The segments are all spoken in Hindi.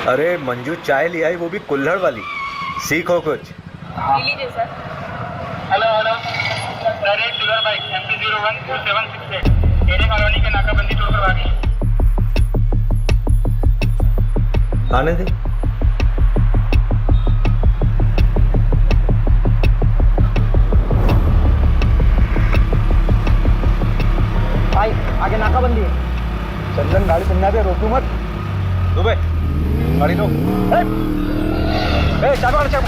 अरे मंजू चाय ले आई, वो भी कुल्हड़ वाली। सीखो कुछ। लीजिए sir. Hello direct sugar bike MP014768 array colony के नाकाबंदी तोड़कर भागी। आने दे। भाई आगे नाकाबंदी है। चंदन गाड़ी सुनना दे, रोकू मत। दुबे गाड़ी लो। चाबी वाला चाबी।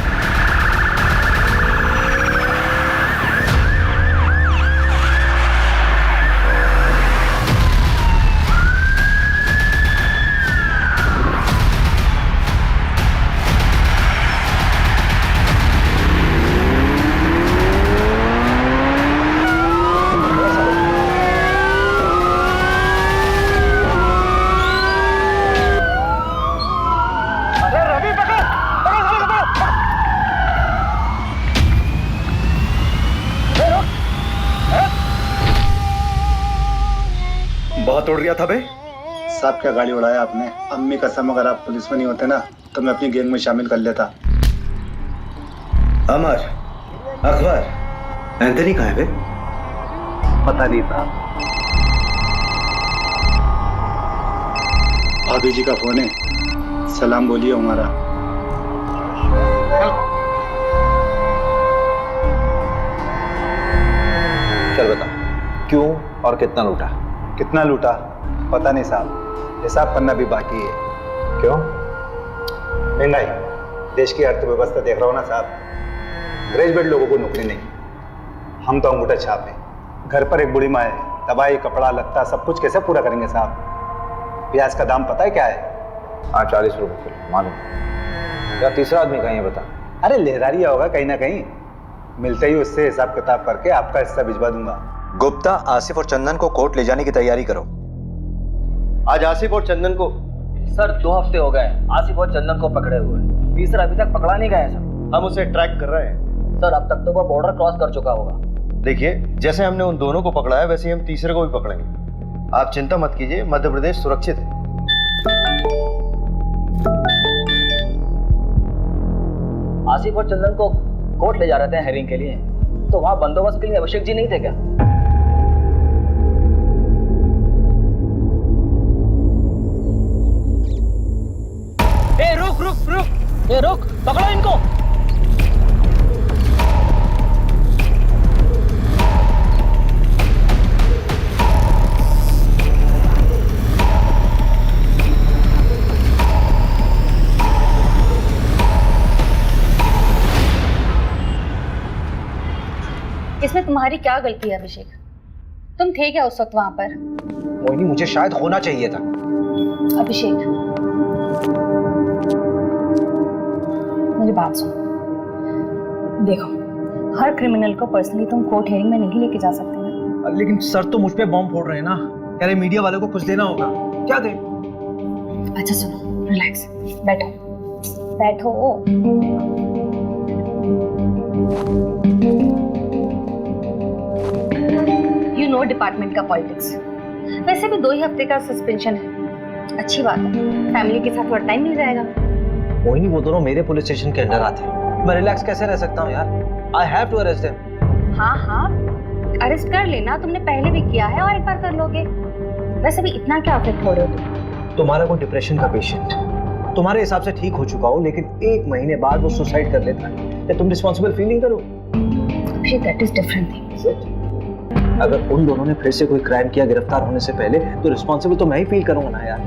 बहुत उड़ रहा था बे। साहब क्या गाड़ी उड़ाया आपने। अम्मी कसम, अगर आप पुलिस में नहीं होते ना तो मैं अपनी गैंग में शामिल कर लेता। अमर, अखबार, एंथनी कहाँ है बे? पता नहीं था। भाभी जी का फोन है, सलाम बोलिए हमारा। चल बता, क्यों और कितना लूटा? कितना लूटा पता नहीं साहब, हिसाब करना भी बाकी है। क्यों? महंगाई, देश की अर्थव्यवस्था देख रहा हो ना साहब। ग्रेजुएट लोगों को नौकरी नहीं, हम तो अंगूठा छाप है। घर पर एक बूढ़ी माँ है, दवाई कपड़ा लत्ता सब कुछ कैसे पूरा करेंगे साहब। प्याज का दाम पता है क्या है? हाँ 40 रुपए किलो, मालूम। या तीसरा आदमी कहीं है बता। अरे लहरारिया होगा कहीं ना कहीं। मिलते ही उससे हिसाब किताब करके आपका हिस्सा भिजवा दूंगा। गुप्ता, आसिफ और चंदन को कोर्ट ले जाने की तैयारी करो। आज आसिफ और चंदन को सर 2 हफ्ते हो गए आसिफ और चंदन को पकड़े हुए। तीसरा अभी तक पकड़ा नहीं गया सर। हम उसे ट्रैक कर रहे हैं। सर अब तक तो वो बॉर्डर क्रॉस कर चुका होगा। देखिए, जैसे हमने उन दोनों को पकड़ा है वैसे ही हम तीसरे को भी पकड़ेंगे। आप चिंता मत कीजिए, मध्य प्रदेश सुरक्षित है। आसिफ और चंदन को कोर्ट ले जा रहे थे हेयरिंग के लिए, तो वहां बंदोबस्त के लिए अभिषेक जी नहीं थे क्या? ए रुक रुक रुक, ए रुक, पकड़ो इनको। इसमें तुम्हारी क्या गलती है अभिषेक? तुम थे क्या उस वक्त वहां पर? मोहिनी, मुझे शायद होना चाहिए था। अभिषेक मेरी बात सुनो। देखो, हर क्रिमिनल को पर्सनली तुम कोर्ट हियरिंग में नहीं लेके जा सकते ना। लेकिन सर तो मुझ पे बॉम्ब फोड़ रहे हैं ना। कह रहे मीडिया वालों को कुछ देना होगा। क्या दे? अच्छा सुनो, रिलैक्स, बैठो बैठो। यू नो डिपार्टमेंट का पॉलिटिक्स। वैसे भी 2 ही हफ्ते का सस्पेंशन है, अच्छी बात है। फैमिली के साथ थोड़ा टाइम मिल जाएगा। मोहिनी, वो दोनों मेरे पुलिस स्टेशन के अंडर आते हैं। मैं रिलैक्स कैसे रह सकता हूँ यार? I have to arrest them. हाँ हाँ, अरेस्ट कर लेना, तुमने पहले भी किया है और एक बार कर लोगे। वैसे भी इतना क्या अफेक्ट हो रहे हो तुम? तुम्हारा कोई डिप्रेशन का पेशेंट तुम्हारे हिसाब से ठीक हो चुका हो, लेकिन 1 महीने बाद वो सुसाइड कर लेता है, क्या तुम रिस्पॉन्सिबल फील नहीं करो? That is different thing. अगर उन दोनों ने फिर से कोई क्राइम किया गिरफ्तार होने से पहले, तो रिस्पॉन्सिबल तो मैं ही फील करूंगा ना यार।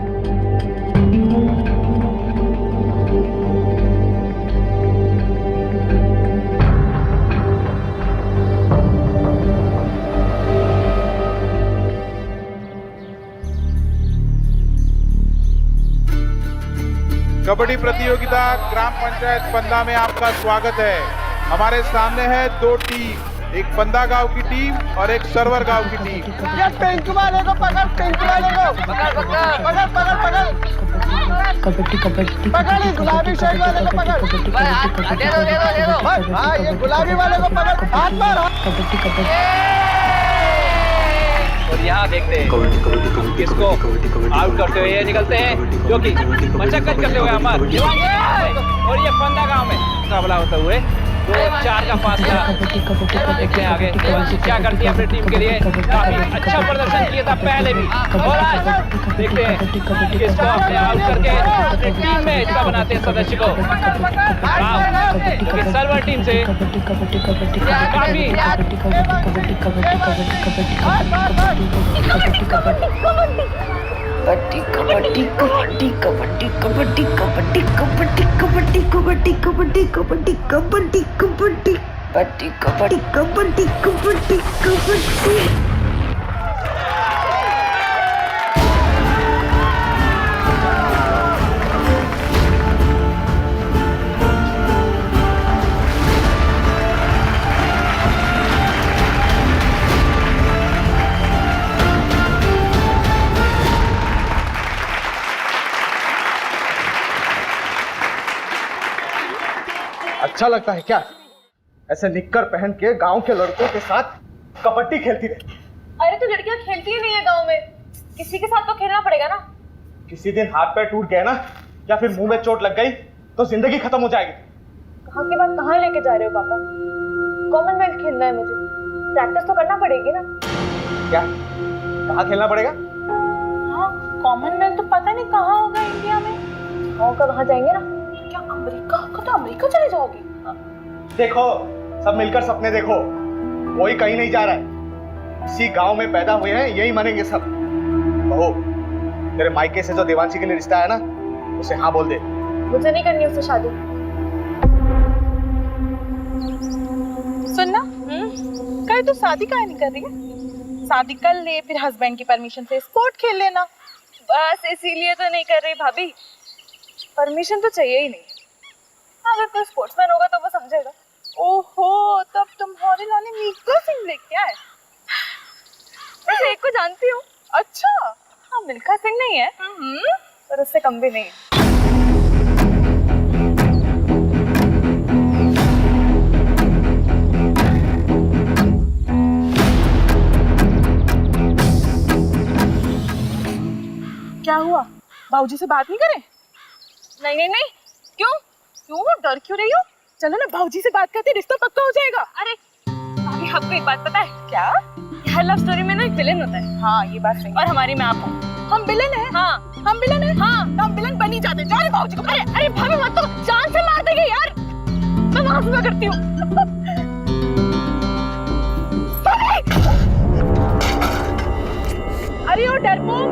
कबड्डी प्रतियोगिता ग्राम पंचायत पंदा में आपका स्वागत है। हमारे सामने है 2 टीम, एक पंदा गांव की टीम और एक सरवर गांव की टीम। ये पिंक वाले को पकड़, पिंक वाले को पकड़ पकड़ पकड़ पकड़ पकड़ कबड्डी कबड्डी पकड़, गुलाबी शर्ट वाले को पकड़। ये गुलाबी वाले को पकड़, हाथ मार। कबड्डी कबड्डी। और यहाँ देखते हैं किसको आउट करते हुए ये निकलते हैं, जो कि मशक्कत करते हुए अमर और ये पंदा गांव में मुकाबला होते हुए 2-4 का फासला। देखते हैं आगे देवांशी क्या करती है अपनी टीम के लिए। काफी अच्छा प्रदर्शन किया था पहले भी, और आज देखते हैं किसको अपने आउट करके अपनी टीम में इसका बनाते हैं सदस्य को। सर्वर टीम से काफी कबड्डी कबड्डी कबड्डी कबड्डी कबड्डी कबड्डी कबड्डी कबड्डी कबड्डी कबड्डी कबड्डी कबड्डी कबड्डी कबड्डी कबड्डी कबड्डी कबड्डी। अच्छा लगता है क्या ऐसे निक्कर पहन के गांव के लड़कों के साथ कबड्डी खेलती रहे? अरे तो लड़कियां खेलती ही नहीं है गांव में, किसी के साथ तो खेलना पड़ेगा ना। किसी दिन हाथ पैर टूट गए ना, या फिर मुंह में चोट लग गई तो जिंदगी खत्म हो जाएगी। कहाँ की बात कहाँ लेके जा रहे हो पापा? कॉमनवेल्थ खेलना है मुझे, प्रैक्टिस तो करना पड़ेगी ना। क्या कहाँ खेलना पड़ेगा? हाँ, कॉमनवेल्थ तो पता नहीं कहाँ होगा इंडिया में। गाँव का वहाँ जाएंगे ना। क्या अमेरिका का? तो अमेरिका चले जाओगे? देखो सब मिलकर सपने देखो, कोई कहीं नहीं जा रहा है, इसी गांव में पैदा हुए हैं, यही मानेंगे सब। बहू, तेरे मायके से जो देवांशी के लिए रिश्ता है ना, उसे हाँ बोल दे। मुझे नहीं करनी उससे शादी। सुनना, कल तू शादी काहे नहीं कर रही है? शादी कर ले, फिर हस्बैंड की परमिशन से स्पोर्ट खेल लेना। बस इसीलिए तो नहीं कर रही भाभी, परमिशन तो चाहिए ही नहीं। अगर कोई स्पोर्ट्समैन होगा तो वो समझेगा। ओहो, तब तुम्हारे लाने मिल्खा सिंह लेके आए। वैसे एक को जानती हूँ। अच्छा, हाँ मिल्खा सिंह नहीं है, पर उससे कम भी नहीं है। क्या हुआ? बाबूजी से बात नहीं करें? नहीं नहीं नहीं, क्यों डर क्यों रही हो? चलो ना भाऊजी से बात करते, रिश्ता पक्का हो जाएगा। अरे भाभी, आपको एक बात पता है क्या? हर लव स्टोरी में ना एक विलेन होता है। हाँ ये बात सही। और हमारी में आप हो। हम विलेन हैं? हाँ हम विलेन हैं। हाँ तो हम विलेन बन ही जाते। जाने भाऊजी को। अरे भाभी मत, तो जान से मार देंगे यार। मैं वहां सुना करती हूँ। अरे ओ डरपोक,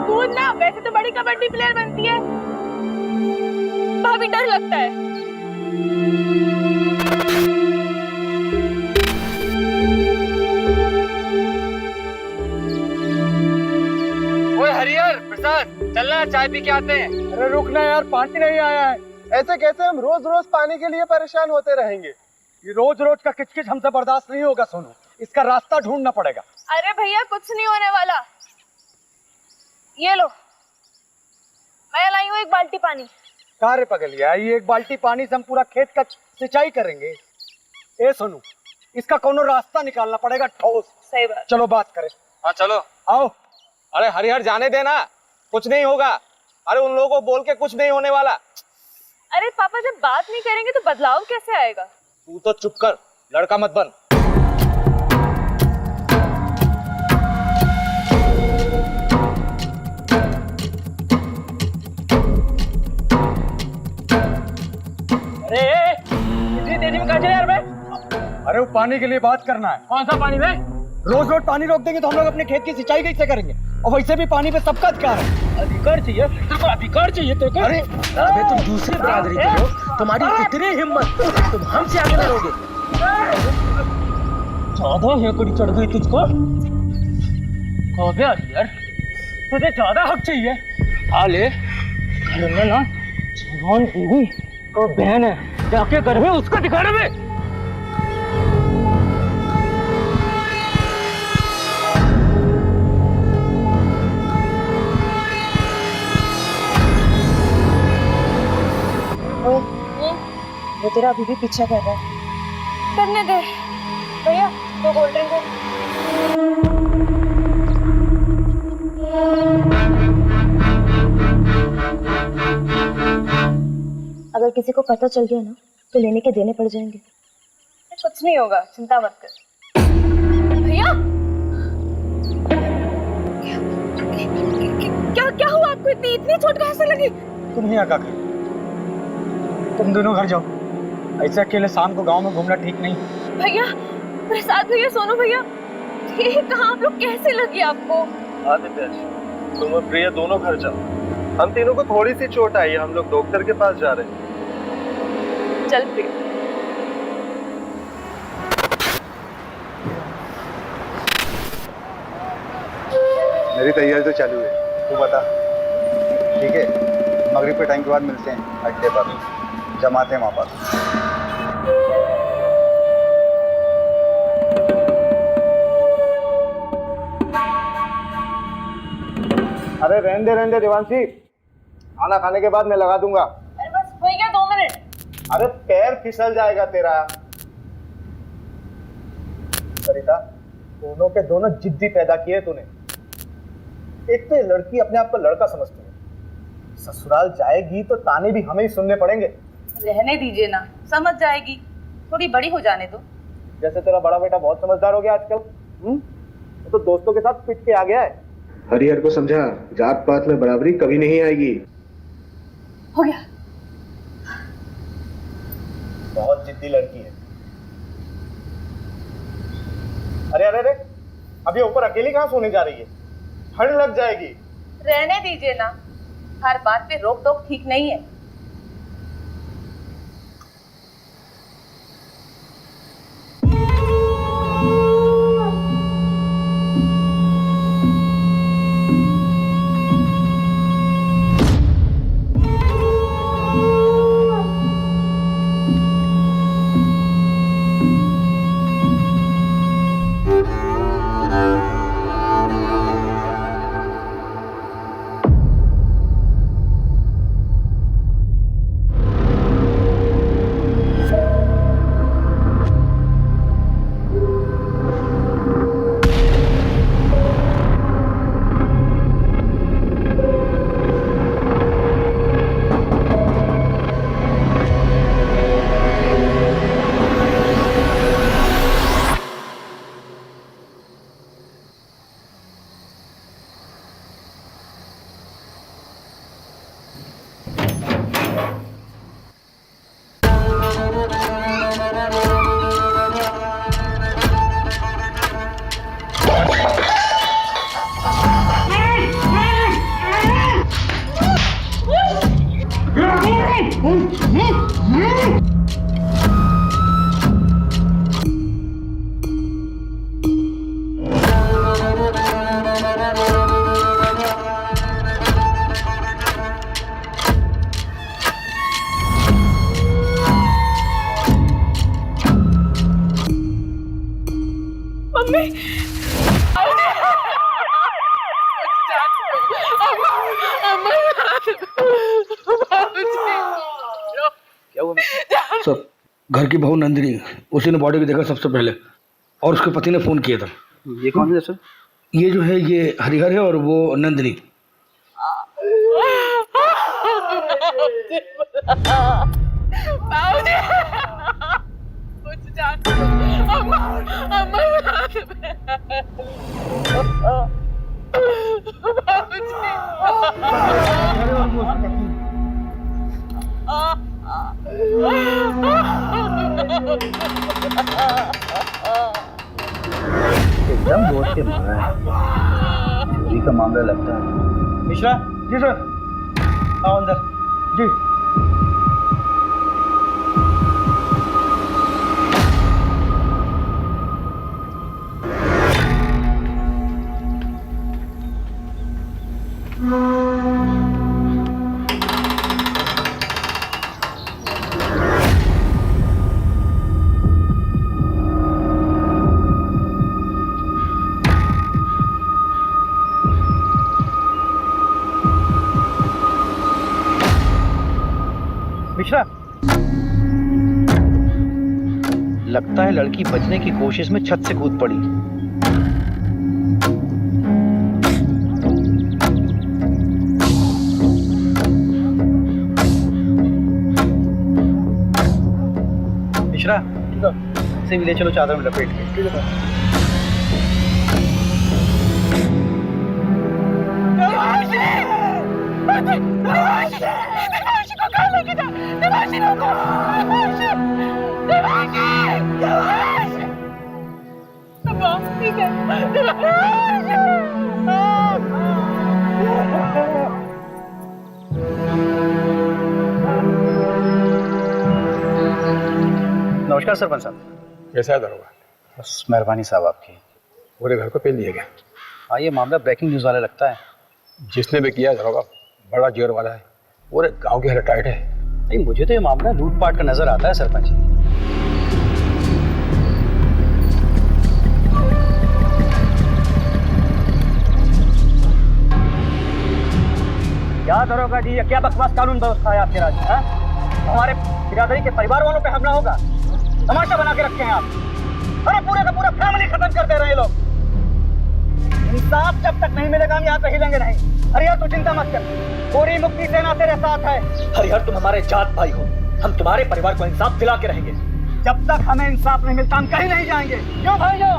कूद ना, वैसे तो बड़ी कबड्डी प्लेयर बनती है। भाभी डर लगता है। ओए हरिहर प्रसाद, चलना चाय पी के आते हैं। अरे रुकना यार, पानी नहीं आया है। ऐसे कैसे हम रोज रोज पानी के लिए परेशान होते रहेंगे? ये रोज रोज का किचकिच हमसे बर्दाश्त नहीं होगा सोनू, इसका रास्ता ढूंढना पड़ेगा। अरे भैया कुछ नहीं होने वाला, ये लो मैं लाई हूँ एक बाल्टी पानी। कार्य पगलिया, ये एक बाल्टी पानी से हम पूरा खेत का सिंचाई करेंगे? ए सोनू, इसका कोनो रास्ता निकालना पड़ेगा ठोस। सही बात। चलो बात करें। हाँ चलो आओ। अरे हरिहर जाने देना, कुछ नहीं होगा। अरे उन लोगों को बोल के कुछ नहीं होने वाला। अरे पापा जब बात नहीं करेंगे तो बदलाव कैसे आएगा? तू तो चुप कर, लड़का मत बन। इतनी तेजी में कहाँ चले यार? मैं अरे वो पानी के लिए बात करना है। कौन सा पानी में? रोज रोज पानी रोक देंगे तो हम लोग अपने खेत की सिंचाई कैसे करेंगे? और वैसे भी पानी पे सबका अधिकार है। अधिकार चाहिए तेरे को, अधिकार चाहिए तेरे को। अरे अबे तुम दूसरी बरादरी के हो, तुम्हारी इतनी हिम्मत, तुम हमसे आगे लड़ोगे? ज्यादा हेकड़ी चढ़ गई तुझको। अबे यार तुझे ज्यादा हक चाहिए। हाँ ले, ना जवान बीवी और बहन है, जाके घर में उसको दिखाना में। वो तेरा अभी भी पीछा कर रहा है। करने दे भैया, तो कोल्ड ड्रिंक अगर किसी को पता चल गया ना तो लेने के देने पड़ जाएंगे। कुछ नहीं होगा, चिंता मत कर। भैया क्या क्या हुआ आपको? इतनी चोट कहाँ से लगी? तुम ही आका कर, तुम दोनों घर जाओ। ऐसे अकेले शाम को गांव में घूमना ठीक नहीं। भैया, प्रसाद भैया, सोनू भैया, ये कहाँ आप लोग? कैसे लगी आपको? आदित्य, तुम और प्रिया दोनों घर जाओ। हम तीनों को थोड़ी सी चोट आई है, हम लोग डॉक्टर के पास जा रहे हैं। चल प्रिया। मेरी तैयारी तो चालू है, तू बता। ठीक है, मगरिब के टाइम के बाद मिलते हैं अड्डे पर, जमाते हैं वहाँ पर। अरे रहने दे देवांशी, खाना खाने के बाद मैं लगा दूंगा। अरे बस हो गया 2 मिनट। अरे पैर फिसल जाएगा तेरा। सरिता, दोनों के दोनों जिद्दी पैदा किए तूने। एक तो ये लड़की अपने आप को लड़का समझती है, ससुराल जाएगी तो ताने भी हमें ही सुनने पड़ेंगे। रहने दीजिए ना, समझ जाएगी, थोड़ी बड़ी हो जाने दो। जैसे तेरा बड़ा बेटा बहुत समझदार हो गया आजकल। वो तो दोस्तों के साथ पिट के आ गया है। हरिहर को समझा, जात पात में बराबरी कभी नहीं आएगी। हो गया। बहुत जिद्दी लड़की है। अरे अरे अरे, अब ये ऊपर अकेली कहाँ सोने जा रही है? ठंड लग जाएगी। रहने दीजिए ना, हर बात पे रोक टोक ठीक नहीं है। सर, घर की बहू नंदिनी, उसी ने बॉडी को देखा सबसे पहले और उसके पति ने फोन किया था। ये कौन है सर? ये जो है ये हरिहर है और वो नंदिनी। एकदम दोस्त के मारा है, चोरी का मामला लगता है। मिश्रा जी सर, आओ अंदर जी। मिश्रा, लगता है लड़की बचने की कोशिश में छत से कूद पड़ी। मिश्रा से भी ले चलो चादर में लपेट के। ठीक है नमस्कार सरपंच साहब। कैसा है दरोगा? बस मेहरबानी साहब आपकी। पूरे घर को पेल दिया गया। हाँ ये मामला ब्रेकिंग न्यूज़ वाला लगता है। जिसने भी किया दरोगा बड़ा जोर वाला है, पूरे गांव की हालत टाइट है। नहीं मुझे तो ये मामला लूटपाट का नजर आता है सरपंच जी। क्या दरोगा जी, ये क्या बकवास कानून व्यवस्था है आपके राज्य? हमारे बिरादरी के परिवार वालों पे हमला होगा, तमाशा बना के रखे हैं आप। अरे पूरे का पूरा फैमिली खत्म कर दे रहे हैं लोग। इंसाफ जब तक नहीं मिलेगा हम यहाँ पे हिलेंगे नहीं। हरिहर तू चिंता मत कर, पूरी मुक्ति सेना तेरे साथ है। हरिहर तुम हमारे जात भाई हो, हम तुम्हारे परिवार को इंसाफ दिला के रहेंगे। जब तक हमें इंसाफ नहीं मिलता हम कहीं नहीं जाएंगे। क्यों भाइयों?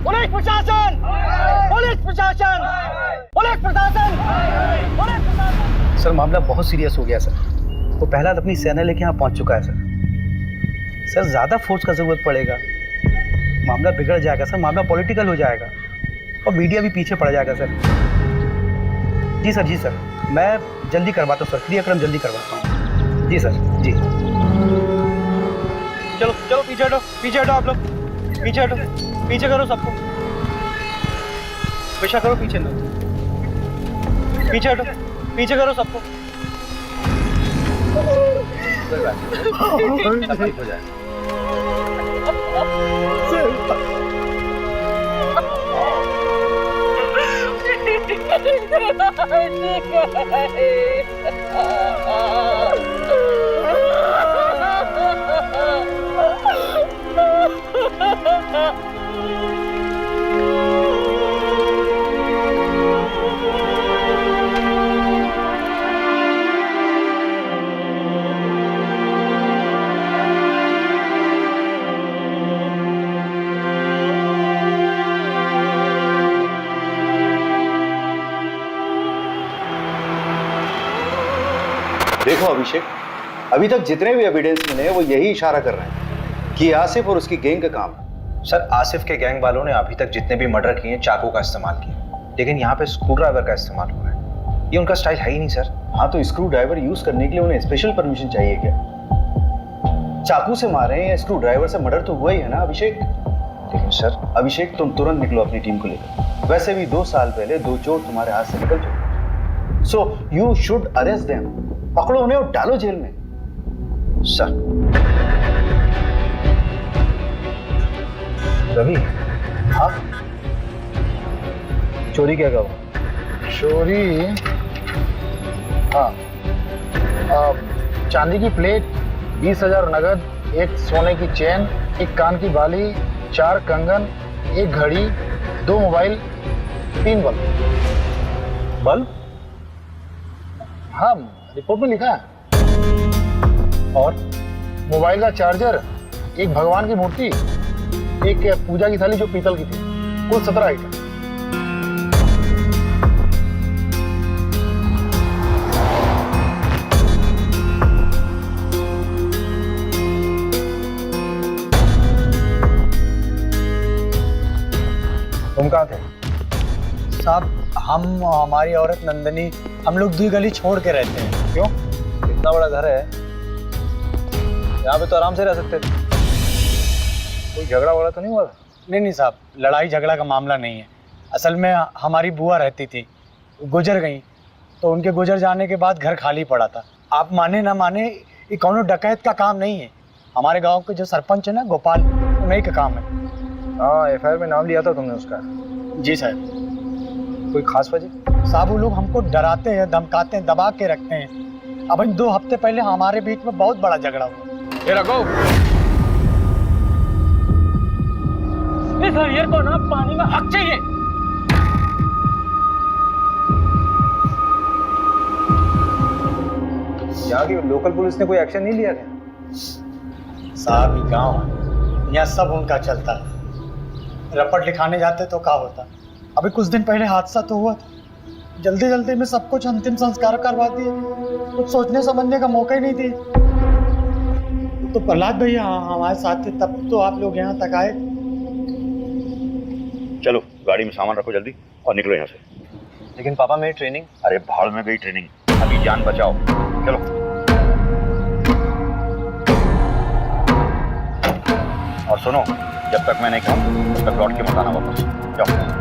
पुलिस प्रशासन, पुलिस प्रशासन, पुलिस प्रशासन, पुलिस प्रशासन। सर मामला बहुत सीरियस हो गया सर। वो पहला अपनी सेना लेके यहाँ पहुँच चुका है सर। सर ज़्यादा फोर्स का ज़रूरत पड़ेगा, मामला बिगड़ जाएगा सर, मामला पॉलिटिकल हो जाएगा और मीडिया भी पीछे पड़ जाएगा सर। जी सर, जी सर, मैं जल्दी करवाता हूँ सर, क्रियाक्रम जल्दी करवाता हूँ। जी सर, जी। चलो चलो पीछे हटो, पीछे हटो आप लोग, पीछे हटो, पीछे करो सबको, पेशा करो पीछे लो, पीछे हटो, पीछे करो सबको। हो जाए। देखो अभिषेक, अभी तक जितने भी एविडेंस मिले हैं वो यही इशारा कर रहे हैं कि आसिफ और उसकी गैंग का काम है। सर आसिफ के गैंग वालों ने अभी तक जितने भी मर्डर किए चाकू का इस्तेमाल किया, लेकिन यहाँ पे स्क्रू ड्राइवर का इस्तेमाल हुआ है। ये उनका स्टाइल है ही नहीं सर। हाँ तो स्क्रू ड्राइवर यूज करने के लिए उन्हें स्पेशल परमिशन चाहिए क्या? चाकू से मारे या स्क्रू ड्राइवर से मर्डर तो हुआ ही है ना अभिषेक? लेकिन सर अभिषेक तुम तुरंत निकलो अपनी टीम को लेकर। वैसे भी 2 साल पहले 2 चोर तुम्हारे हाथ से निकल चुके, so you should arrest them. पकड़ो उन्हें और डालो जेल में। सर रवि, हाँ चोरी क्या कहो? चोरी, हाँ, चांदी की प्लेट, 20,000 नगद, 1 सोने की चेन, 1 कान की बाली, 4 कंगन, 1 घड़ी, 2 मोबाइल, 3 बल्ब। बल्ब? हाँ रिपोर्ट में लिखा है। और मोबाइल का चार्जर, 1 भगवान की मूर्ति, 1 पूजा की थाली जो पीतल की थी, कुल 17 आइटम। तुम कहाँ थे? साहब हम, हमारी औरत नंदनी, हम लोग 2 गली छोड़ के रहते हैं। क्यों? इतना बड़ा घर है, यहाँ पे तो आराम से रह सकते थे। कोई झगड़ा वगड़ा तो नहीं हुआ? नहीं साहब, लड़ाई झगड़ा का मामला नहीं है। असल में हमारी बुआ रहती थी, गुजर गई, तो उनके गुजर जाने के बाद घर खाली पड़ा था। आप माने ना माने, ये कौनो डकैत का काम नहीं है। हमारे गांव के जो सरपंच है ना गोपाल, उन्हीं का काम है। हाँ एफआईआर में नाम लिया था तुमने उसका। जी साहब। कोई खास वजह? साहब वो लोग हमको डराते हैं, धमकाते हैं, दबा के रखते हैं। अब 2 हफ्ते पहले हमारे बीच में बहुत बड़ा झगड़ा हुआ। ये रखो। इस हरियर को ना पानी में हक चाहिए। यहाँ की लोकल पुलिस ने कोई एक्शन नहीं लिया क्या? साहब ये गाँव यहाँ सब उनका चलता है। रपट लिखाने जाते तो क्या होता। अभी कुछ दिन पहले हादसा तो हुआ, जल्दी जल्दी में सब कुछ अंतिम संस्कार करवा दिए, कुछ सोचने समझने का मौका ही नहीं दिए। तो प्रहलाद भैया हमारे साथ थे, तब तो आप लोग यहाँ तक आए। चलो गाड़ी में सामान रखो जल्दी और निकलो यहाँ से। लेकिन पापा मेरी ट्रेनिंग। अरे भाड़ में गई ट्रेनिंग, अभी जान बचाओ। चलो और सुनो, जब तक मैं नहीं कहूँ तब तक लौट के मत आना वापस। जाओ।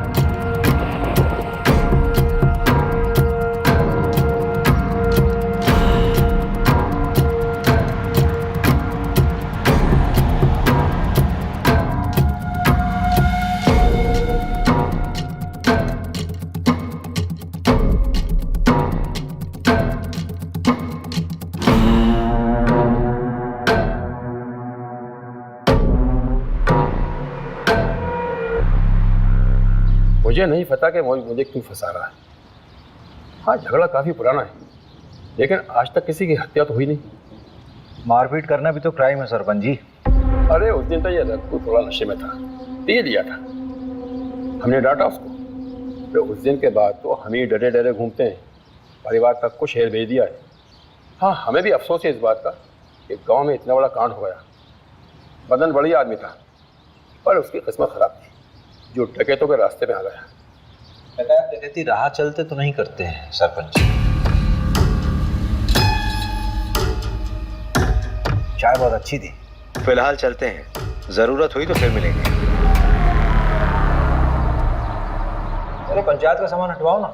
मुझे नहीं पता कि मुझे क्यों फंसा रहा है। हाँ, झगड़ा काफी पुराना है, लेकिन आज तक किसी की हत्या तो हुई नहीं। मारपीट करना भी तो क्राइम है सरपंच जी। अरे उस दिन तो ये रघु थोड़ा नशे में था, पी लिया था, हमने डांटा उसको। तो उस दिन के बाद तो हम ही डरे डरे घूमते हैं, परिवार तक को शहर भेज दिया है। हाँ, हमें भी अफसोस है इस बात का कि गांव में इतना बड़ा कांड हो गया। बदन बढ़िया आदमी था, पर उसकी किस्मत खराब थी, जो डकैतों के रास्ते में आ गया। डकैती राह चलते तो नहीं करते हैं सरपंच जी। चाय बहुत अच्छी थी। फिलहाल चलते हैं, जरूरत हुई तो फिर मिलेंगे। अरे पंचायत का सामान हटवाओ ना।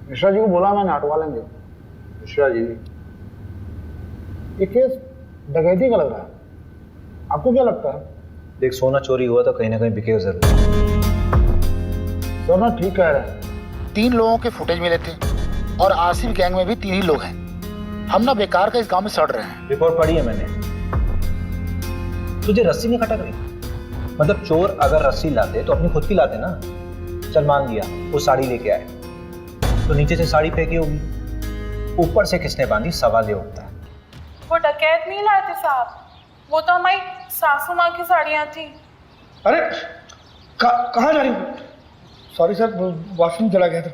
मिश्रा जी को बोला मैंने, हटवा लेंगे। मिश्रा जी, ये केस डकैती का लग रहा है, आपको क्या लगता है? देख, सोना चोरी हुआ तो कहीं ना कहीं बिकेगा जरूर। सोना ठीक कह रहे हैं। 3 लोगों के फुटेज मिले थे और आसिफ गैंग में भी 3 ही लोग हैं। हम ना बेकार का इस गांव में सड़ रहे हैं। रिपोर्ट पढ़ी है मैंने। तुझे रस्सी नहीं खटक रही? मतलब चोर अगर रस्सी लाते तो अपनी खुद की लाते ना। चल मान लिया वो साड़ी लेके आए, तो नीचे से साड़ी फेंकी होगी, ऊपर से किसने बांधी, सवाल ये उठता है। वो डकैत नहीं लाए थे साहब, वो तो हमारी सासू माँ की साड़ियाँ थी। अरे कहाँ जा रही हो? सॉरी सर, वॉशरूम चला गया था।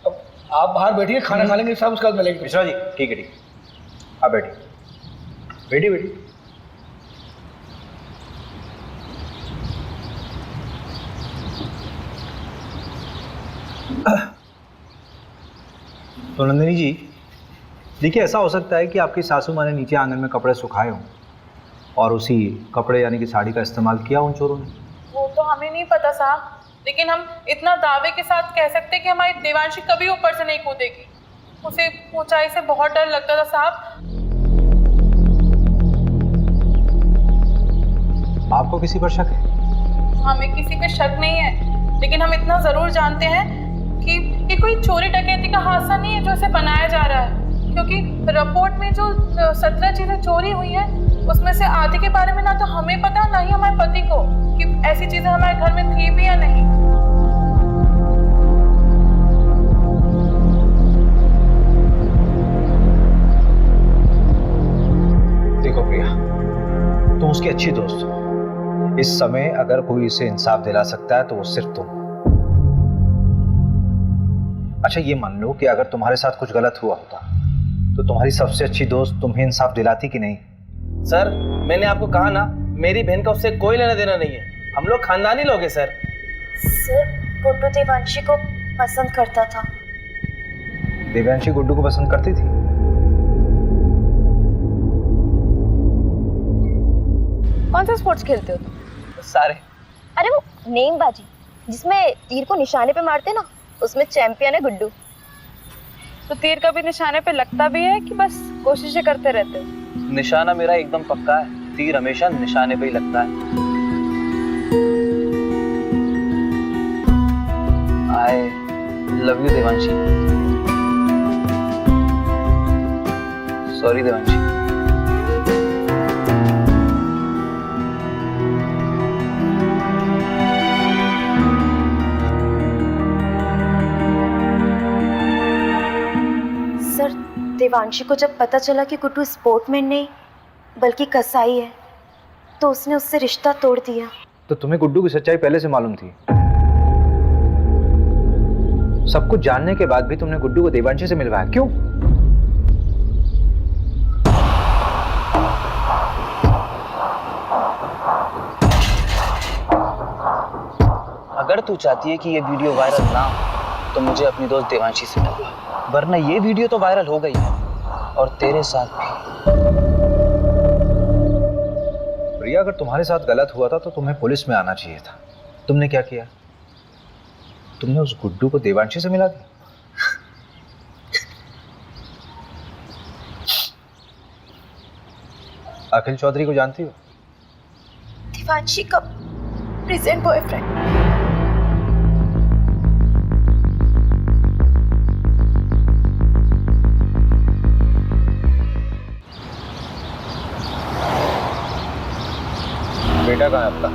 अब आप बाहर बैठिए, खाना खा लेंगे सब, उसके बाद मिलेंगे। मिश्रा जी ठीक है, ठीक है, आप बैठिए। बैठी बैठी। तो नंदिनी जी देखिए, ऐसा हो सकता है कि आपकी सासू माँ ने नीचे आंगन में कपड़े सुखाए हों और उसी कपड़े यानी कि साड़ी का इस्तेमाल किया उन चोरों ने। वो तो हमें नहीं पता साहब, लेकिन हम इतना दावे के साथ कह सकते हैं कि हमारी देवांशी कभी ऊपर से नहीं कूदेगी। उसे ऊंचाई से बहुत डर लगता था साहब। आपको किसी पर शक है? हमें किसी पे शक नहीं है, लेकिन हम इतना जरूर जानते हैं कि ये कोई चोरी डकैती का हादसा नहीं है जो इसे बनाया जा रहा है, क्योंकि रिपोर्ट में जो 17 चीजें चोरी हुई हैं उसमें से आधे के बारे में ना तो हमें पता ना ही हमारे पति को कि ऐसी चीजें हमारे घर में थी भी या नहीं। देखो प्रिया, तुम उसकी अच्छी दोस्त हो। इस समय अगर कोई इसे इंसाफ दिला सकता है तो वो सिर्फ तुम। अच्छा ये मान लो कि अगर तुम्हारे साथ कुछ गलत हुआ होता तो तुम्हारी सबसे अच्छी दोस्त तुम्हें इंसाफ दिलाती कि नहीं? सर मैंने आपको कहा ना, मेरी बहन का उससे कोई लेना देना नहीं है, हम लोग खानदानी लोग हैं सर। सर गुड्डू देवांशी को पसंद करता था। देवांशी गुड्डू को पसंद करती थी? कौन सा स्पोर्ट्स खेलते हो तुम? सारे। अरे वो नेमबाजी जिसमें तीर को निशाने पे मारते ना, उसमें चैंपियन है गुड्डू। तो तीर कभी निशाने पे लगता भी है कि बस कोशिशें करते रहते हो? निशाना मेरा एकदम पक्का है, तीर हमेशा निशाने पे ही लगता है। I love you Devanshi. Sorry Devanshi. Sir Devanshi को जब पता चला कि गुड्डू स्पोर्टमैन नहीं बल्कि कसाई है, तो उसने उससे रिश्ता तोड़ दिया। तो तुम्हें गुड्डू की सच्चाई पहले से मालूम थी? सब कुछ जानने के बाद भी तुमने गुड्डू को देवांशी से मिलवाया, क्यों? अगर तू चाहती है कि ये वीडियो वायरल ना हो तो मुझे अपनी दोस्त देवांशी से मिलवा, वरना ये वीडियो तो वायरल हो गई है और तेरे साथ भी। प्रिया, अगर तुम्हारे साथ गलत हुआ था तो तुम्हें पुलिस में आना चाहिए था। तुमने क्या किया? तुमने उस गुड्डू को देवांशी से मिला दिया। अखिल चौधरी को जानती हो? देवांशी का प्रेजेंट बॉयफ्रेंड। बेटा कहाँ है आपका?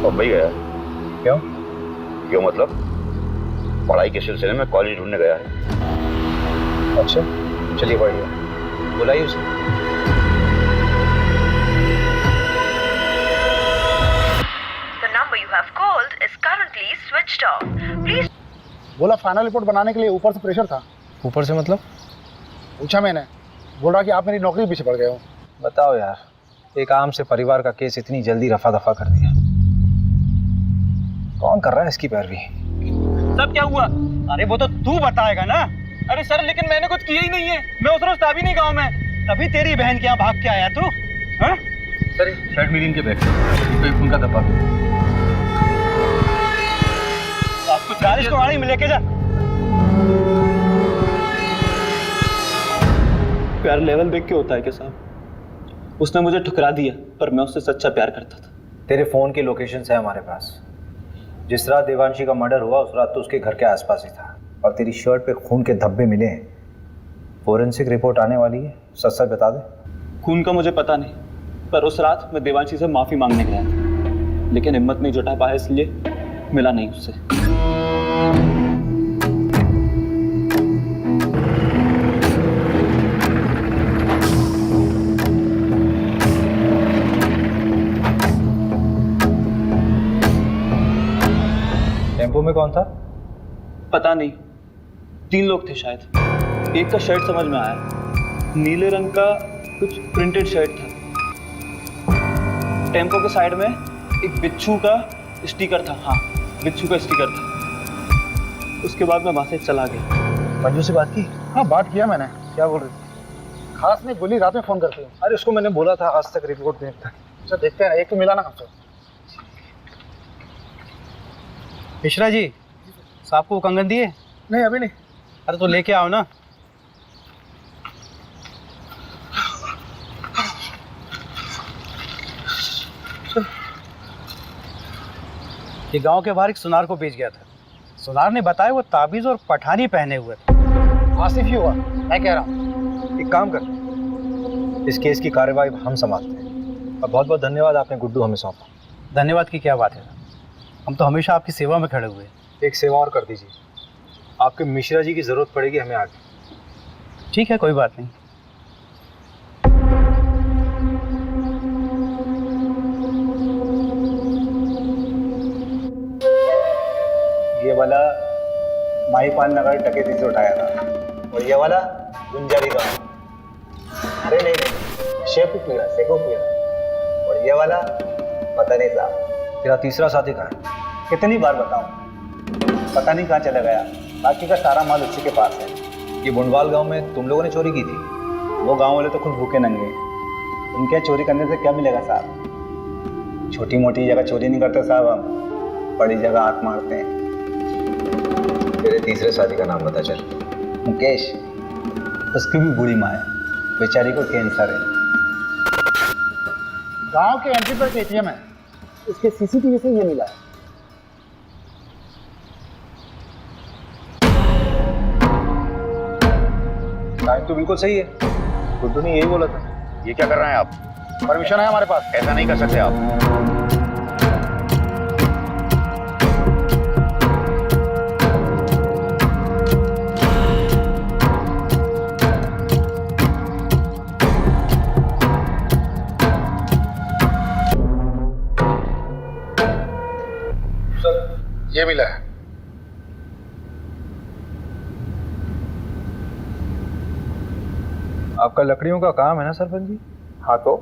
मुंबई गया है। क्यों? क्यों मतलब? पढ़ाई के सिलसिले में कॉलेज ढूंढने गया है। अच्छा, चलिए बढ़िया, बुलाइए उसे। The number you have called is currently switched off. Please. बोला फाइनल रिपोर्ट बनाने के लिए ऊपर से प्रेशर था। ऊपर से मतलब? पूछा मैंने, बोल रहा कि आप मेरी नौकरी पीछे पड़ गए हो। बताओ यार, एक आम से परिवार का केस इतनी जल्दी रफा दफा कर दिया। कौन कर रहा है इसकी पैरवी? सब क्या हुआ? अरे वो तो तू बताएगा ना। अरे सर, लेकिन मैंने कुछ किया ही नहीं है। मैं उस रोज था भी नहीं गाँव में, तभी तेरी बहन के यहाँ भाग के आया तू। हाँ? सर, शर्ट मिली इनके बैग पे खून का धब्बा। आपको 40 को गाड़ी में लेके जा। प्यार लेवल देख के होता है क्या साहब? उसने मुझे ठुकरा दिया, पर मैं उससे सच्चा प्यार करता था। तेरे फोन की लोकेशंस है हमारे पास। जिस रात देवांशी का मर्डर हुआ उस रात तो उसके घर के आसपास ही था, और तेरी शर्ट पे खून के धब्बे मिले हैं। फोरेंसिक रिपोर्ट आने वाली है, सच सच बता दे। खून का मुझे पता नहीं, पर उस रात मैं देवांशी से माफी मांगने गया था, लेकिन हिम्मत नहीं जुटा पाया, इसलिए मिला नहीं उससे। टेम्पो में कौन था? पता नहीं, 3 लोग थे शायद। एक का शर्ट समझ में आया, नीले रंग का कुछ प्रिंटेड शर्ट था। टेम्पो के साइड में एक बिच्छू का स्टिकर था। हाँ, बिच्छू का स्टिकर था। उसके बाद मैं वहां से चला गया। मंजू से बात की? हाँ, बात किया मैंने। क्या बोल रही? खास नहीं बोली, रात में फोन करती हूँ। अरे उसको मैंने बोला था आज तक रिपोर्ट देखता। अच्छा, देखते हैं, एक तो मिला ना हमसे। मिश्रा जी, साहब को कंगन दिए? नहीं, अभी नहीं। अरे तो लेके आओ ना। ये गांव के बाहर एक सुनार को बेच गया था। सुनार ने बताया वो ताबीज और पठानी पहने हुए थे। आसिफ ही हुआ, मैं कह रहा हूँ। एक काम कर, इस केस की कार्रवाई हम संभालते हैं। और बहुत बहुत धन्यवाद, आपने गुड्डू हमें सौंपा। धन्यवाद की क्या बात है, हम तो हमेशा आपकी सेवा में खड़े हुए। एक सेवा और कर दीजिए, आपके मिश्रा जी की जरूरत पड़ेगी हमें आगे। ठीक है, कोई बात नहीं। ये वाला माहीपाल नगर डकैती से उठाया था, और ये वाला गुंजारी गांव। अरे नहीं नहीं, शेखुपुरा। और ये वाला पता नहीं साहब। तेरा तीसरा साथी कहाँ है? कितनी बार बताऊं, पता नहीं कहाँ चला गया। बाकी का सारा माल उसी के पास है। ये बुंडवाल गांव में तुम लोगों ने चोरी की थी? वो गांव वाले तो खुद भूखे नंगे, उनके चोरी करने से क्या मिलेगा साहब? छोटी मोटी जगह चोरी नहीं करते साहब, हम बड़ी जगह हाथ मारते हैं। तेरे तीसरे साथी का नाम बता चल। मुकेश, उसकी भी बुरी माँ है, बेचारी को कैंसर है। गांव के एंट्री पर एटीएम है, उसके सीसीटीवी से ये मिला है। टाइम तो बिल्कुल सही है, गुड्डू ने यही बोला था। ये क्या कर रहे हैं आप? परमिशन है हमारे पास। ऐसा नहीं कर सकते आप। ये मिला है। आपका लकड़ियों का काम है ना सरपंच जी? हाँ तो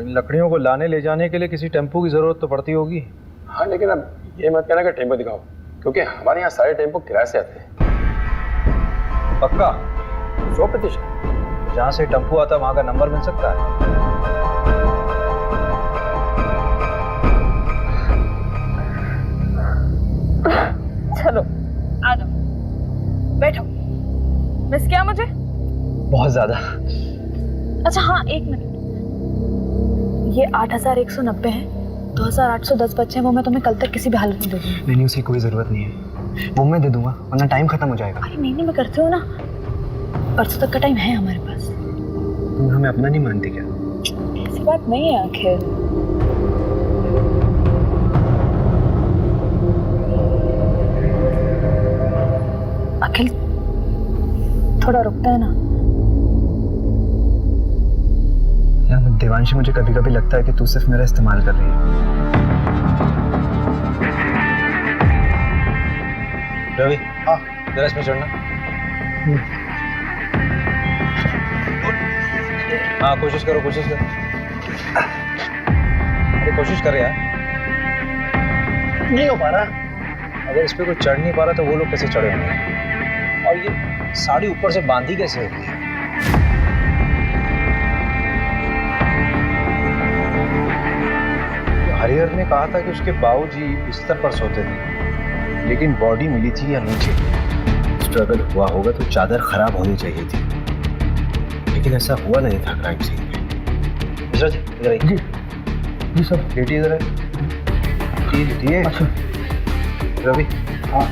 इन लकड़ियों को लाने ले जाने के लिए किसी टेम्पो की जरूरत तो पड़ती होगी। हाँ, लेकिन अब ये मत कहना कि टेम्पो दिखाओ, क्योंकि हमारे यहाँ सारे टेम्पो किराए से आते हैं। पक्का? 100%। जहाँ से टेम्पो आता है वहाँ का नंबर मिल सकता है? चलो आ जाओ, बैठो। मिस किया मुझे? बहुत ज्यादा। अच्छा हाँ, एक मिनट। ये 8190 है, 2810 बच्चे हैं, वो मैं तुम्हें कल तक किसी भी हालत में दे दूंगी। नहीं, उसकी कोई जरूरत नहीं है, वो मैं दे दूंगा, वरना टाइम खत्म हो जाएगा। अरे नहीं, मैं करती हूँ ना, परसों तक का टाइम है हमारे पास। तुम हमें अपना नहीं मानती क्या? ऐसी बात नहीं है आखिर। अखिल थोड़ा रुकता है ना? यार देवांशी, मुझे कभी कभी लगता है कि तू सिर्फ मेरा इस्तेमाल कर रही है। रवि, हाँ जरा इसमें चढ़ना। हाँ कोशिश करो, कोशिश करो। अरे कोशिश कर यार। नहीं हो पा रहा। अगर इस पे कोई चढ़ नहीं पा रहा तो वो लोग कैसे चढ़े होंगे? और ये साड़ी ऊपर से बांधी कैसे होती है? हरिहर ने कहा था कि उसके बाबूजी बिस्तर पर सोते थे, लेकिन बॉडी मिली थी या नीचे। स्ट्रगल हुआ होगा तो चादर खराब होनी चाहिए थी, लेकिन ऐसा हुआ नहीं था क्राइम सीन में। मिश्रा जी इधर आइए। जी जी सर। लेटिए इधर है। लेटिए। अच्छा रवि। हाँ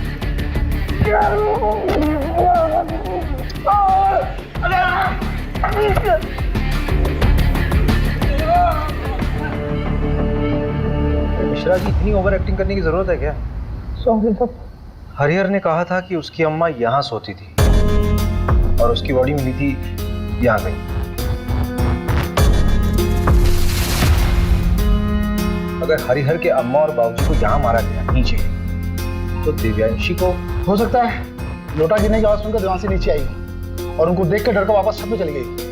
मिश्रा जी, इतनी ओवर एक्टिंग करने की जरूरत है क्या? Sorry sir. हरिहर ने कहा था कि उसकी अम्मा यहाँ सोती थी और उसकी बॉडी मिली थी यहाँ पे। अगर हरिहर के अम्मा और बाबूजी को यहाँ मारा गया नीचे, तो दिव्यांशी को हो सकता है लोटा गिरने की आवाज सुनकर देवांशी नीचे आई और उनको देख के डर कर वापस छत में चली गई।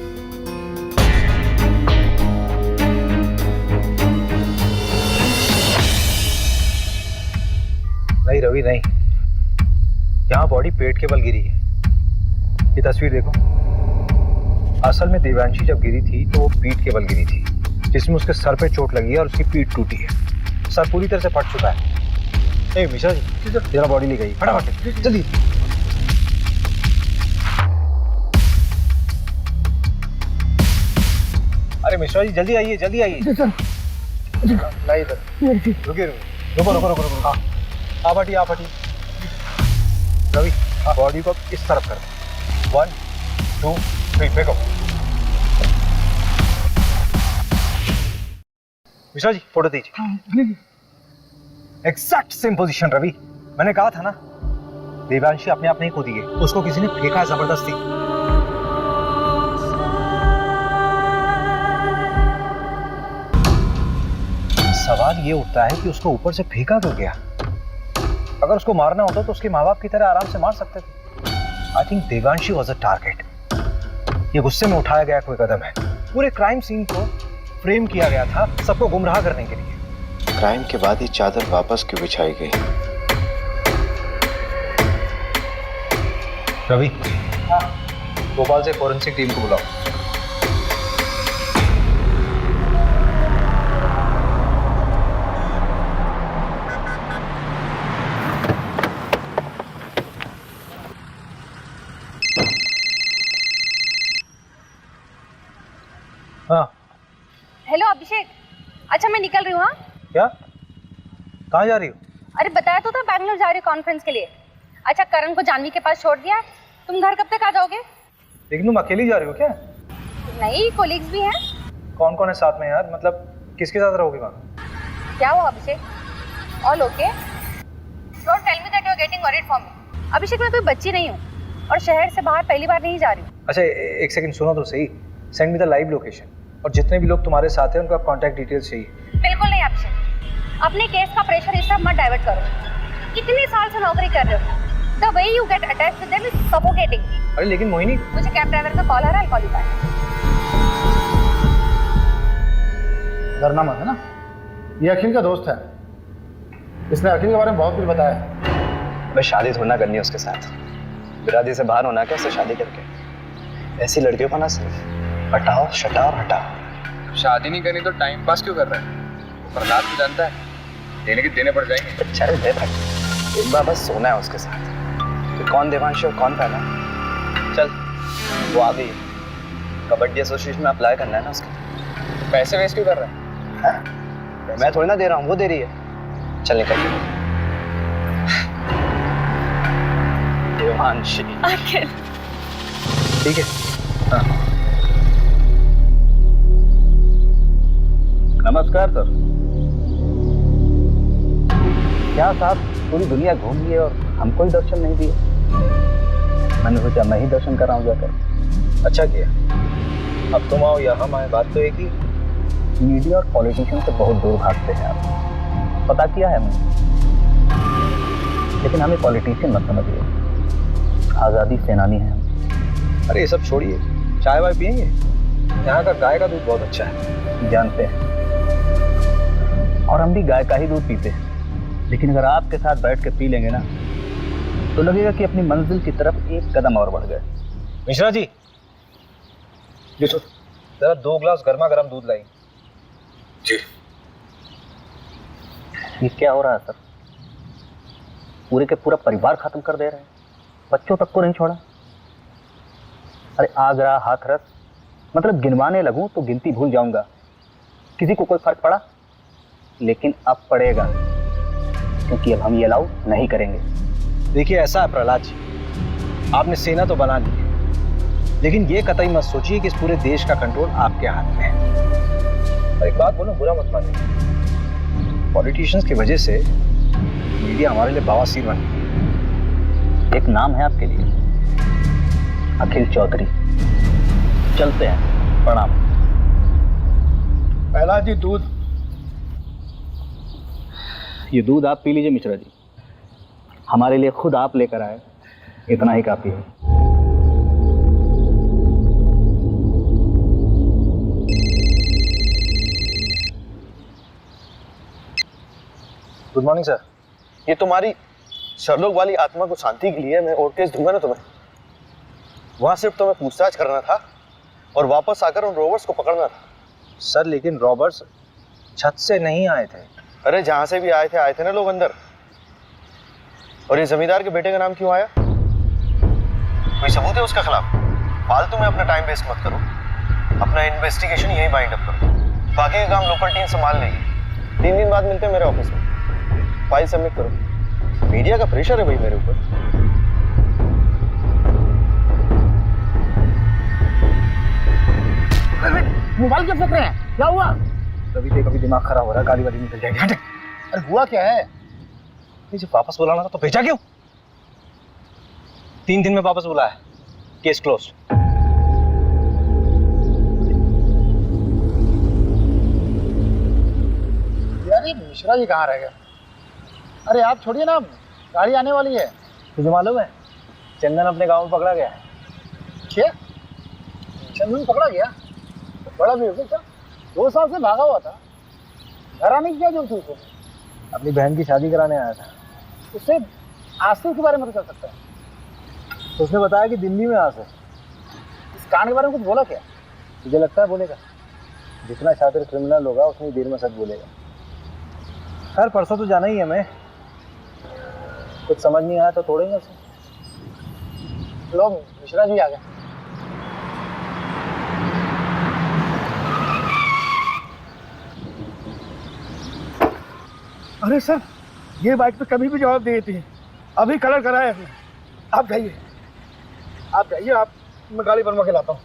नहीं रवि नहीं, यहाँ बॉडी पेट के बल गिरी है। ये तस्वीर देखो। असल में देवांशी जब गिरी थी तो वो पीठ के बल गिरी थी, जिसमें उसके सर पे चोट लगी है और उसकी पीठ टूटी है। सर पूरी तरह से फट चुका है। ए मिश्रा जी, जरा बॉडी ले गई, फटाफट जल्दी। अरे मिश्रा जी जल्दी आइए, जल्दी आइए। नहीं इधर रुकिए, रुको रुको रुको रुको। हाँ आप हटिए, आप हटिए। रवि बॉडी को इस तरफ कर। 1 2 3 फेंको। मिश्रा जी फोटो दीजिए। एग्जैक्ट सेम पोजीशन रवि, मैंने कहा था ना, देवांशी अपने आप नहीं कूदी है, उसको किसी ने फेंका जबरदस्ती। सवाल ये उठता है कि उसको ऊपर से फेंका क्यों गया? अगर उसको मारना होता तो उसके माँ बाप की तरह आराम से मार सकते थे। I think Devanshi was a target. ये गुस्से में उठाया गया कोई कदम है। पूरे क्राइम सीन को फ्रेम किया गया था सबको गुमराह करने के लिए। क्राइम के बाद ये चादर वापस क्यों बिछाई गई? रवि, भोपाल से फोरेंसिक टीम को बुलाओ। हाँ हेलो अभिषेक, अच्छा मैं निकल रही हूँ। हाँ क्या? कहाँ जा रही हो? अरे बताया तो था बैंगलोर जा रही हूँ कॉन्फ्रेंस के लिए। अच्छा करण को जानवी के पास छोड़ दिया, तुम घर कब तक आ जाओगे? लेकिन तुम अकेली जा रही हो क्या? नहीं, कोलिग्स भी हैं। कौन कौन है साथ में यार? मतलब किसके साथ रहोगे वहाँ? क्या हुआ Abhishek? All okay? Don't tell me that you are getting worried for me. Abhishek मैं कोई बच्ची नहीं हूँ और शहर से बाहर पहली बार नहीं जा रही हूँ। अच्छा एक सेकंड सुनो तो सही। Send me the live location और जितने भी लोग तुम्हारे साथ हैं उनका कांटेक्ट डिटेल्स चाहिए। बिल्कुल नहीं अभिषेक, अपने केस का प्रेशर इस तरफ मत डाइवर्ट करो। इतने साल से नौकरी कर रहे हो, the way you get attached with them is suffocating. अरे लेकिन मोहिनी, मुझे कैब ड्राइवर का कॉल आ रहा है, I'll call you back. डरना मत है ना, ये अखिल का दोस्त है, इसने अखिल के बारे में बहुत कुछ बताया है। मैं शादी थोड़ा ना करनी है उसके साथ, बिरादरी से बाहर होना क्या उससे शादी करके। ऐसी लड़कियों का ना सिर्फ हटाओ शटाओ हटाओ। शादी नहीं करनी तो टाइम पास क्यों कर रहा है? वो प्रहलाद भी जानता है, देने के देने पड़ जाएंगे। चल दे भाई, एक बार बस सोना है उसके साथ। तो कौन देवांशी और कौन पहला? चल वो आ गई, कबड्डी एसोसिएशन में अप्लाई करना है ना उसके। पैसे वेस्ट क्यों कर रहा है? मैं थोड़ी ना दे रहा हूँ, वो दे रही है। चल निकल। देवांशी अखिल, ठीक है। हाँ। नमस्कार सर। क्या साहब पूरी दुनिया घूम लिए और हमको ही दर्शन नहीं दिए? मैंने सोचा मैं ही दर्शन कर रहा हूँ जाकर। अच्छा किया। अब तुम आओ या हम आए, बात तो एक ही। मीडिया और पॉलिटिशियन से बहुत दूर भागते हैं आप, पता किया है हमने। लेकिन हमें पॉलिटिशियन मत समझिए, आज़ादी सेनानी हैं हम। अरे ये सब छोड़िए, चाय वाय पियेंगे? यहाँ का गाय का दूध बहुत अच्छा है। जानते हैं, और हम भी गाय का ही दूध पीते हैं। लेकिन अगर आपके साथ बैठ के पी लेंगे ना, तो लगेगा कि अपनी मंजिल की तरफ एक कदम और बढ़ गए। मिश्रा जी, जरा 2 ग्लास गर्मा गर्म दूध लाई। जी। ये क्या हो रहा है सर? पूरे के पूरा परिवार खत्म कर दे रहे हैं, बच्चों तक को नहीं छोड़ा। अरे आगरा हाथरस, मतलब गिनवाने लगूं तो गिनती भूल जाऊंगा। किसी को कोई फर्क पड़ा? लेकिन अब पड़ेगा, क्योंकि अब हम ये अलाउ नहीं करेंगे। देखिए ऐसा है प्रहलाद जी, आपने सेना तो बना ली है, लेकिन ये कतई मत सोचिए कि इस पूरे देश का कंट्रोल आपके हाथ में है। और एक बात बोलूं, बुरा मत मानिए, पॉलिटिशियंस की वजह से मीडिया हमारे लिए बवासीर बन गई। एक नाम है आपके लिए, अखिल चौधरी। चलते हैं, प्रणाम। पहला जी दूध। ये दूध आप पी लीजिए मिश्रा जी, हमारे लिए खुद आप लेकर आए, इतना ही काफी है। Good morning sir. ये तुम्हारी सरलोक वाली आत्मा को शांति के लिए मैं और केस दूंगा ना तुम्हें। वहां सिर्फ तुम्हें पूछताछ करना था और वापस आकर उन रोबर्ट्स को पकड़ना था। सर लेकिन रॉबर्ट्स छत से नहीं आए थे। अरे जहां से भी आए थे ना लोग अंदर। और ये जमींदार के बेटे का नाम क्यों आया? कोई सबूत है उसके खिलाफ? फालतू में अपना टाइम वेस्ट मत करो, अपना इन्वेस्टिगेशन यहीं बाइंड अप करो, बाकी का काम लोकल टीम संभाल लेगी। 3 दिन बाद मिलते हैं मेरे ऑफिस में, फाइल सबमिट करो। मीडिया का प्रेशर है भाई मेरे ऊपर। मोबाइल क्यों फेंक रहे हैं? क्या हुआ? कभी दिमाग खराब हो रहा है, गाली वाली निकल जाएगी। हटे। अरे हुआ क्या है? जब वापस बुलाना था तो भेजा क्यों? 3 दिन में वापस बुलाया, केस क्लोज। यार ये मिश्रा जी कहाँ रह गए? अरे आप छोड़िए ना, गाड़ी आने वाली है। तुझे मालूम है चंदन अपने गांव में पकड़ा गया है। क्या? चंदन पकड़ा गया? बड़ा भी हो गया क्या? 2 साल से भागा हुआ था, घर आने की क्या जरूरत थी उसको? अपनी बहन की शादी कराने आया था। उससे आसिफ के बारे में कर सकता है। तो उसने बताया कि दिल्ली में आसिफ। इस कांड के बारे में कुछ बोला क्या? तुझे लगता है बोलेगा? जितना शातिर क्रिमिनल होगा उतनी देर में सच बोलेगा। खैर परसों तो जाना ही है हमें, कुछ समझ नहीं आया तो तोड़ेंगे उसे। लो मिश्रा जी आ गए। अरे सर, ये बाइक तो कभी भी जवाब दे देती है, अभी कलर कराया है। आप जाइए, आप मैं गाड़ी बनवा के लाता हूँ।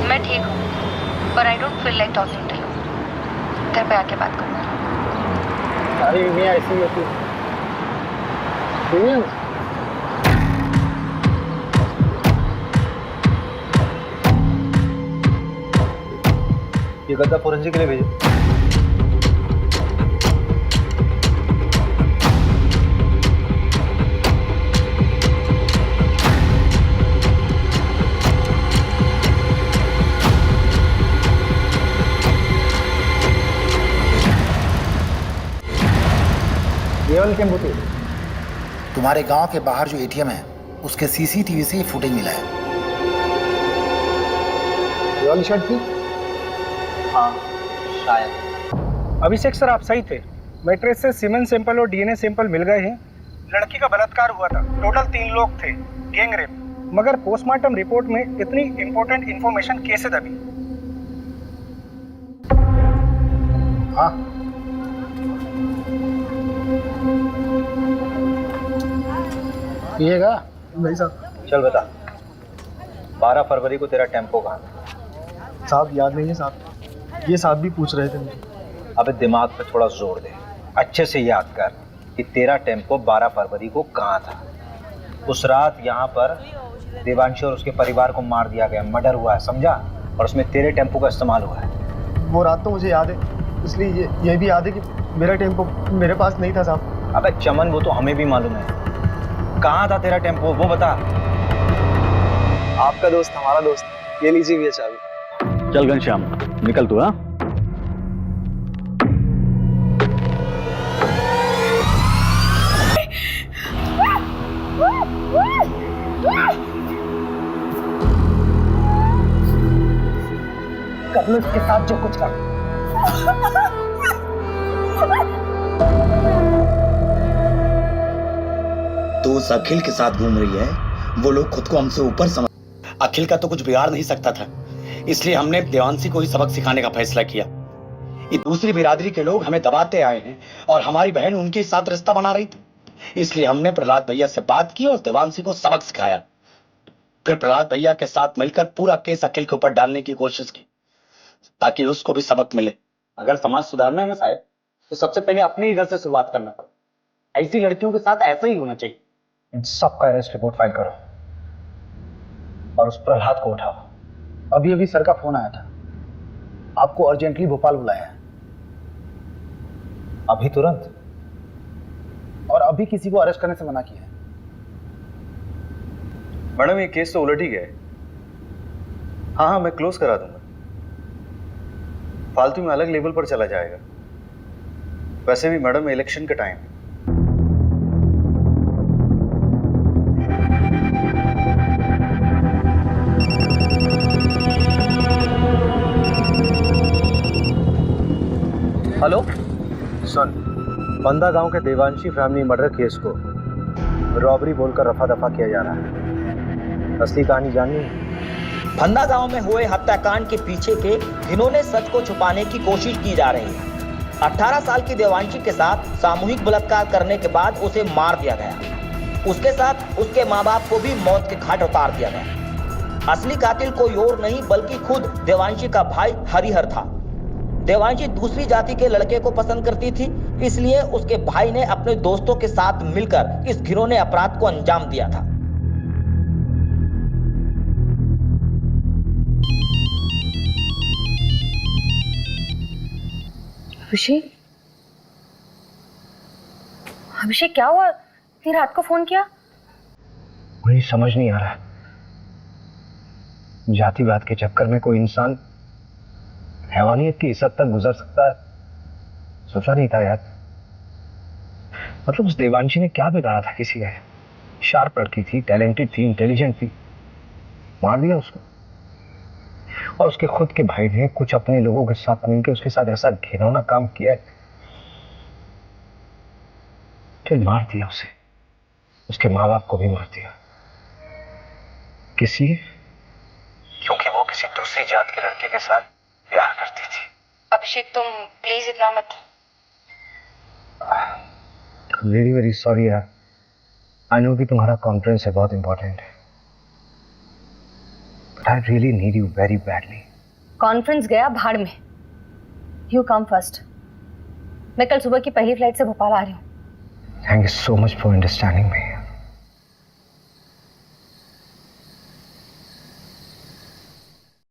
मैं ठीक हूँ, पर I don't feel like talking to you. घर पे आके बात करूँ। सारी बीवियाँ ऐसी होती हैं। ये गद्दा फोरेंसिक के लिए भेजो। ये वाली टेम्पो थी। तुम्हारे गांव के बाहर जो एटीएम है उसके सीसीटीवी से ये फुटेज मिला है। ये वाली शर्ट थी? हाँ शायद। अभिषेक सर, आप सही थे। मैट्रेस से सीमेंट सैंपल और डीएनए सैंपल मिल गए हैं। लड़की का बलात्कार हुआ था। टोटल 3 लोग थे, गैंग रेप। मगर पोस्टमार्टम रिपोर्ट में इतनी इंपॉर्टेंट इंफॉर्मेशन कैसे दबी? हाँ, पिएगा? नहीं साहब। चल बता, 12 फरवरी को तेरा टेम्पो कहाँ था? साहब याद नहीं है साहब, ये साहब भी पूछ रहे थे मुझे। अबे दिमाग पे थोड़ा जोर दे, अच्छे से याद कर कि तेरा टेम्पो 12 फरवरी को कहाँ था। उस रात यहाँ पर देवांशी और उसके परिवार को मार दिया गया, मर्डर हुआ है, समझा? और उसमें तेरे टेम्पो का इस्तेमाल हुआ है। वो रात तो मुझे याद है, इसलिए ये भी याद है कि मेरा टेम्पो मेरे पास नहीं था साहब। अबे चमन, वो तो हमें भी मालूम है। कहाँ था तेरा टेम्पो, वो बता। आपका दोस्त हमारा दोस्त, ये लीजिए भैया चाबी। चल घनश्याम, निकल तू। हाँ, कर लो इसके साथ जो कुछ कर। तो उस अखिल के साथ घूम रही है, वो लोग खुद को हमसे ऊपर समझ। अखिल का तो कुछ बिगाड़ नहीं सकता था, इसलिए हमने देवांशी को ही सबक सिखाने का फैसला किया। ये दूसरी बिरादरी के लोग हमें दबाते आए हैं और हमारी बहन उनके साथ रिश्ता बना रही थी, इसलिए हमने प्रहलाद भैया से बात की और देवांशी को सबक सिखाया। फिर प्रहलाद भैया के साथ मिलकर पूरा केस अखिल के ऊपर डालने की कोशिश की ताकि उसको भी सबक मिले। अगर समाज सुधारना है ना साहब, तो सबसे पहले अपने ही घर से शुरुआत करना पड़ेगा। ऐसी लड़कियों के साथ ऐसा ही होना चाहिए। इन सबका अरेस्ट रिपोर्ट फाइल करो और उस प्रहलाद को उठाओ। अभी अभी सर का फोन आया था, आपको अर्जेंटली भोपाल बुलाया है। अभी तुरंत? और अभी किसी को अरेस्ट करने से मना किया है। मैडम, ये केस तो उलट ही गया है। हाँ, मैं क्लोज करा दूंगा। फालतू में अलग लेवल पर चला जाएगा। वैसे भी मैडम, इलेक्शन का टाइम है। हेलो सुन, बंदा गांव के देवांशी फैमिली मर्डर केस को रॉबरी बोलकर रफा दफा किया जा रहा है। असली कहानी जाननी है? फंदा गांव में हुए हत्याकांड के पीछे के घिनौने सच को छुपाने की कोशिश की जा रही है। 18 साल की देवांशी के साथ सामूहिक बलात्कार करने के बाद उसे मार दिया गया। उसके साथ उसके माँ बाप को भी मौत के घाट उतार दिया गया। असली कातिल कोई और नहीं बल्कि खुद देवांशी का भाई हरिहर था। देवांशी दूसरी जाति के लड़के को पसंद करती थी, इसलिए उसके भाई ने अपने दोस्तों के साथ मिलकर इस घिनौने अपराध को अंजाम दिया था। अभिषेक, अभिषेक क्या हुआ? इतनी रात को फोन किया? मुझे समझ नहीं आ रहा, जातिवाद के चक्कर में कोई इंसान हैवानियत की इस हद तक गुजर सकता है, सोचा नहीं था यार। मतलब उस देवांशी ने क्या बिगाड़ा था किसी का? शार्प लड़की थी, टैलेंटेड थी, इंटेलिजेंट थी, मार दिया उसको। और उसके खुद के भाई ने कुछ अपने लोगों के साथ मिलकर उसके साथ ऐसा घिनौना काम किया है, फिर मार दिया उसे। उसके माँ बाप को भी मार दिया। किसी क्योंकि वो किसी दूसरी जात के लड़के के साथ प्यार करती थी। अभिषेक, तुम प्लीज इतना मत। वेरी वेरी सॉरी यार। आई नो कि तुम्हारा कॉन्फ्रेंस है, बहुत इंपॉर्टेंट है, but I really need you very badly. Conference गया भाड़ में। You come first. मैं कल सुबह की पहली फ्लाइट से भोपाल आ रही हूँ। Thank you so much for understanding me.